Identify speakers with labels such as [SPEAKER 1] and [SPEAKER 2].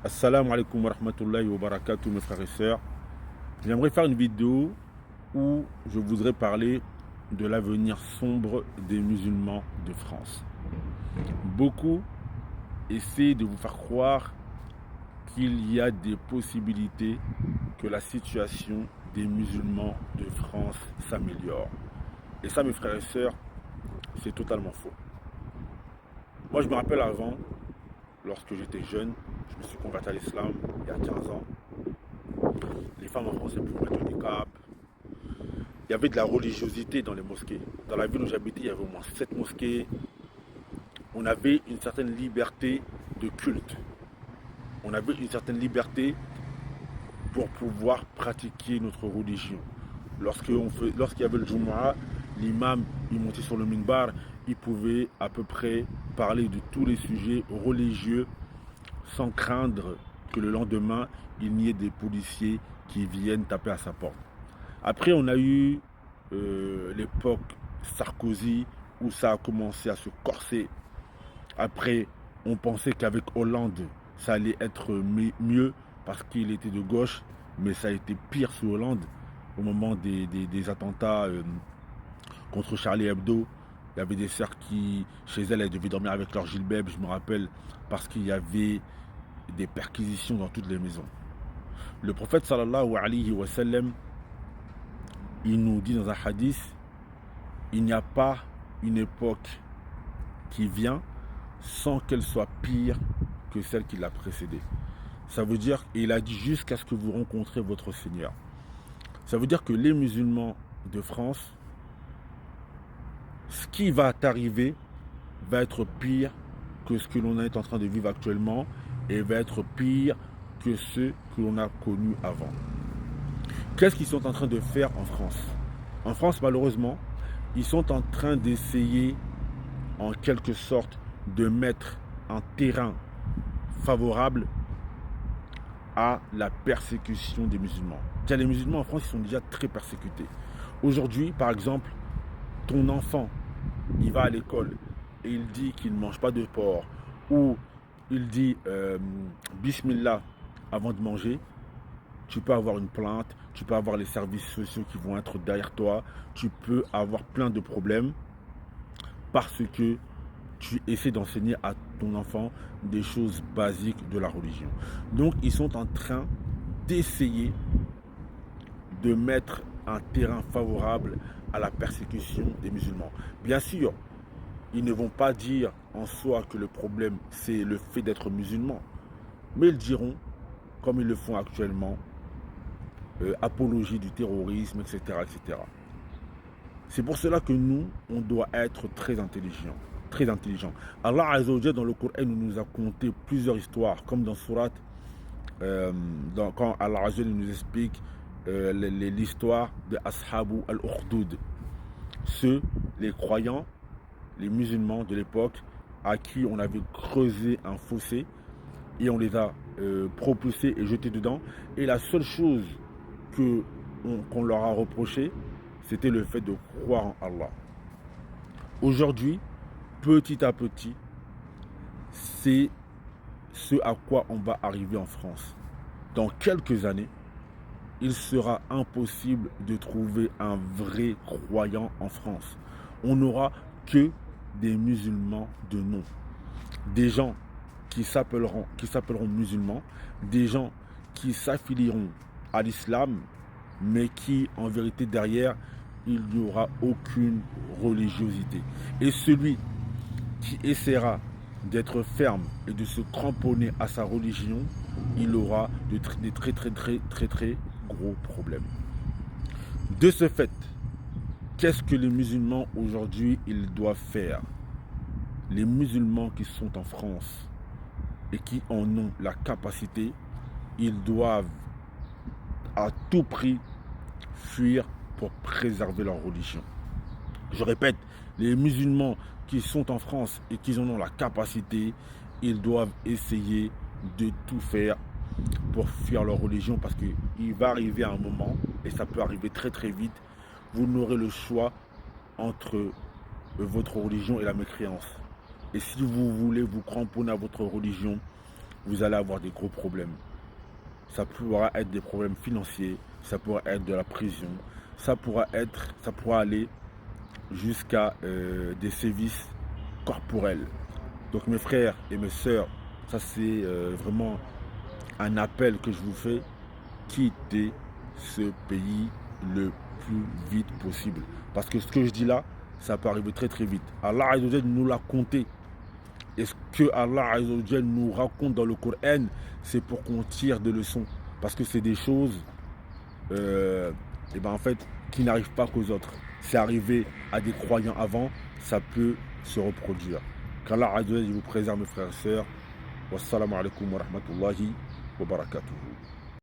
[SPEAKER 1] Assalamu alaikum wa rahmatullahi wa barakatuh mes frères et sœurs. J'aimerais faire une vidéo où je voudrais parler de l'avenir sombre des musulmans de France. Beaucoup essaient de vous faire croire qu'il y a des possibilités que la situation des musulmans de France s'améliore. Et ça mes frères et sœurs, c'est totalement faux. Moi je me rappelle avant, lorsque j'étais jeune, je me suis converti à l'islam il y a 15 ans. Les femmes en France pouvaient mettre le niqab. Il y avait de la religiosité dans les mosquées. Dans la ville où j'habitais, il y avait au moins 7 mosquées. On avait une certaine liberté de culte. On avait une certaine liberté pour pouvoir pratiquer notre religion. Lorsqu'il y avait le Jumu'ah, l'imam il montait sur le minbar, il pouvait à peu près parler de tous les sujets religieux sans craindre que le lendemain, il n'y ait des policiers qui viennent taper à sa porte. Après, on a eu l'époque Sarkozy où ça a commencé à se corser. Après, on pensait qu'avec Hollande, ça allait être mieux parce qu'il était de gauche, mais ça a été pire sous Hollande au moment des attentats contre Charlie Hebdo. Il y avait des sœurs qui, chez elles devaient dormir avec leur gilbeb, je me rappelle, parce qu'il y avait des perquisitions dans toutes les maisons. Le prophète sallallahu alayhi wa sallam, il nous dit dans un hadith, il n'y a pas une époque qui vient sans qu'elle soit pire que celle qui l'a précédée. Ça veut dire, et il a dit jusqu'à ce que vous rencontrez votre Seigneur. Ça veut dire que les musulmans de France, ce qui va t'arriver va être pire que ce que l'on est en train de vivre actuellement et va être pire que ce que l'on a connu avant. Qu'est-ce qu'ils sont en train de faire en France? En France, malheureusement, ils sont en train d'essayer, en quelque sorte, de mettre un terrain favorable à la persécution des musulmans. Car les musulmans en France, ils sont déjà très persécutés. Aujourd'hui, par exemple, ton enfant, il va à l'école et il dit qu'il ne mange pas de porc ou il dit Bismillah avant de manger, tu peux avoir une plainte, tu peux avoir les services sociaux qui vont être derrière toi, tu peux avoir plein de problèmes parce que tu essaies d'enseigner à ton enfant des choses basiques de la religion. Donc ils sont en train d'essayer de mettre un terrain favorable à la persécution des musulmans. Bien sûr, ils ne vont pas dire en soi que le problème c'est le fait d'être musulman, mais ils diront, comme ils le font actuellement, apologie du terrorisme, etc., etc. C'est pour cela que nous, on doit être très intelligents. Très intelligents. Allah Azza wa Jalla dans le Coran nous a conté plusieurs histoires, comme dans Surat, quand Allah Azza wa Jalla nous explique l'histoire de Ashabu al-Ukhdud. Ceux, les croyants, les musulmans de l'époque, à qui on avait creusé un fossé et on les a propulsés et jetés dedans. Et la seule chose qu'on leur a reproché, c'était le fait de croire en Allah. Aujourd'hui, petit à petit, c'est ce à quoi on va arriver en France. Dans quelques années, il sera impossible de trouver un vrai croyant en France. On n'aura que des musulmans de nom. Des gens qui s'appelleront musulmans, des gens qui s'affilieront à l'islam, mais qui, en vérité, derrière, il n'y aura aucune religiosité. Et celui qui essaiera d'être ferme et de se cramponner à sa religion, il aura des très gros problèmes. De ce fait, qu'est-ce que les musulmans aujourd'hui ils doivent faire? Les musulmans qui sont en France et qui en ont la capacité, ils doivent à tout prix fuir pour préserver leur religion. Je répète, les musulmans qui sont en France et qui en ont la capacité, ils doivent essayer de tout faire pour fuir leur religion parce qu'il va arriver un moment, et ça peut arriver très vite, vous n'aurez le choix entre votre religion et la mécréance. Et si vous voulez vous cramponner à votre religion, vous allez avoir des gros problèmes. Ça pourra être des problèmes financiers, ça pourra être de la prison, ça pourra aller jusqu'à des sévices corporels. Donc mes frères et mes sœurs, ça c'est vraiment un appel que je vous fais. Quittez ce pays le plus vite possible. Parce que ce que je dis là, ça peut arriver très très vite. Allah Azza wa Jalla nous l'a compté. Et ce que Allah Azza wa Jalla nous raconte dans le Coran, c'est pour qu'on tire des leçons. Parce que c'est des choses en fait, qui n'arrivent pas qu'aux autres. C'est arrivé à des croyants avant, ça peut se reproduire. Qu'Allah Azza wa Jalla vous préserve mes frères et sœurs. Wassalamu alaikum wa rahmatullahi wa barakatuh.